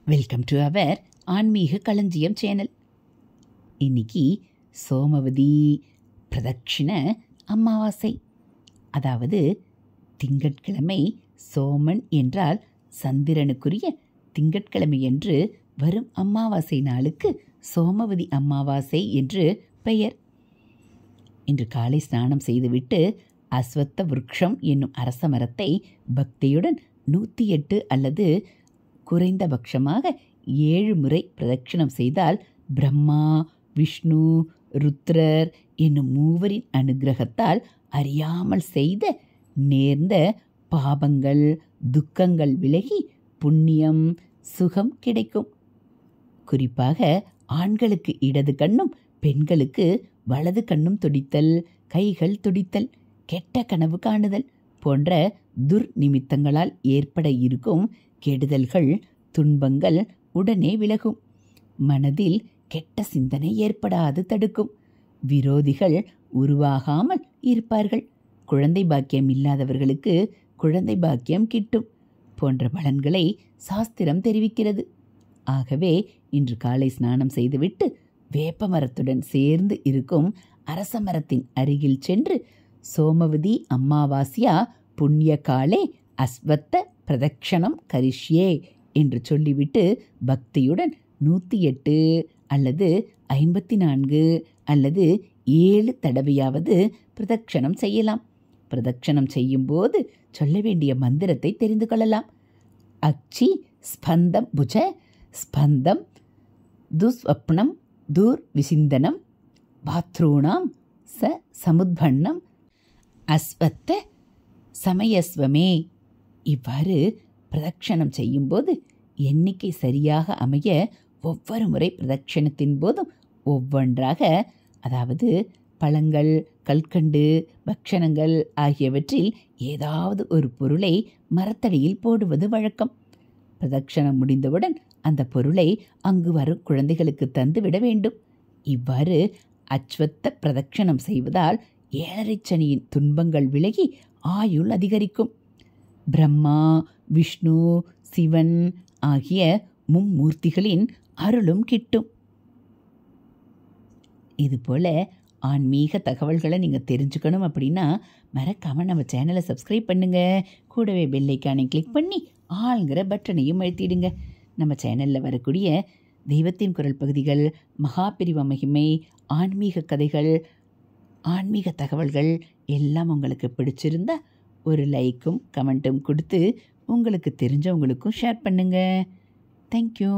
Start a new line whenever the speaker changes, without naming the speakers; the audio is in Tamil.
வெல்கம் டு அவர் ஆன்மீக களஞ்சியம் சேனல். இன்னைக்கு சோமவதி பிரதட்சிண அமாவாசை, அதாவது திங்கட்கிழமை. சோமன் என்றால் சந்திரனுக்குரிய திங்கட்கிழமை என்று வரும் அமாவாசை நாளுக்கு சோமவதி அமாவாசை என்று பெயர். இன்று காலை ஸ்நானம் செய்துவிட்டு அஸ்வத்த விருட்சம் என்னும் அரச மரத்தை பக்தியுடன் 108 அல்லது குறைந்தபட்சமாக 7 முறை பிரதட்சிணம் செய்தால் பிரம்மா, விஷ்ணு, ருத்ரர் என்னும் மூவரின் அனுகிரகத்தால் அறியாமல் செய்த நேர்ந்த பாபங்கள், துக்கங்கள் விலகி புண்ணியம், சுகம் கிடைக்கும். குறிப்பாக ஆண்களுக்கு இடது கண்ணும் பெண்களுக்கு வலது கண்ணும் துடித்தல், கைகள் துடித்தல், கெட்ட கனவு காணுதல் போன்ற துர்நிமித்தங்களால் ஏற்பட இருக்கும் கெடுதல்கள், துன்பங்கள் உடனே விலகும். மனதில் கெட்ட சிந்தனை ஏற்படாது தடுக்கும். விரோதிகள் உருவாகாமல் இருப்பார்கள். குழந்தை பாக்கியம் இல்லாதவர்களுக்கு குழந்தை பாக்கியம் கிட்டும் போன்ற பலன்களை சாஸ்திரம் தெரிவிக்கிறது. ஆகவே இன்று காலை ஸ்நானம் செய்துவிட்டு வேப்ப மரத்துடன் சேர்ந்து இருக்கும் அரச மரத்தின் அருகில் சென்று சோமவதி அமாவாஸ்யா புண்ணிய காலே அஸ்வத்த பிரதட்சணம் கரிஷ்யே என்று சொல்லிவிட்டு பக்தியுடன் 108 அல்லது 54 அல்லது 7 தடவையாவது பிரதட்சணம் செய்யலாம். பிரதட்சணம் செய்யும்போது சொல்ல வேண்டிய மந்திரத்தை தெரிந்து கொள்ளலாம். அச்சி ஸ்பந்தம் புஜ ஸ்பந்தம் துஸ்வப்னம் தூர் விசிந்தனம் பாத்ரூணாம் ச சமுத்பன்னம் அஸ்வத்த சமயஸ்வமே. இவ்வாறு பிரதட்சணம் செய்யும்போது எண்ணிக்கை சரியாக அமைய ஒவ்வொரு முறை பிரதட்சணத்தின் போதும் ஒவ்வொன்றாக, அதாவது பழங்கள், கல்கண்டு, பக்ஷணங்கள் ஆகியவற்றில் ஏதாவது ஒரு பொருளை மரத்தடியில் போடுவது வழக்கம். பிரதட்சணம் முடிந்தவுடன் அந்த பொருளை அங்கு வரும் குழந்தைகளுக்கு தந்துவிட வேண்டும். இவ்வாறு அஸ்வத்த பிரதட்சணம் செய்வதால் 7 சனியின் துன்பங்கள் விலகி ஆயுள் அதிகரிக்கும். பிரம்மா, விஷ்ணு, சிவன் ஆகிய மும்மூர்த்திகளின் அருளும் கிட்டும். இதுபோல் ஆன்மீக தகவல்களை நீங்கள் தெரிஞ்சுக்கணும் அப்படின்னா மறக்காமல் நம்ம சேனலை சப்ஸ்கிரைப் பண்ணுங்கள். கூடவே பெல் ஐக்கானை கிளிக் பண்ணி ஆளுங்கிற பட்டனையும் அழுத்திடுங்க. நம்ம சேனலில் வரக்கூடிய தெய்வத்தின் குரல் பகுதிகள், மகாபிரிவ மகிமை, ஆன்மீக கதைகள், ஆன்மீக தகவல்கள் எல்லாம் உங்களுக்கு பிடிச்சிருந்தா ஒரு லைக்கும் கமெண்ட்டும் கொடுத்து உங்களுக்கு தெரிஞ்சவங்களுக்கும் ஷேர் பண்ணுங்கள். தேங்க்யூ.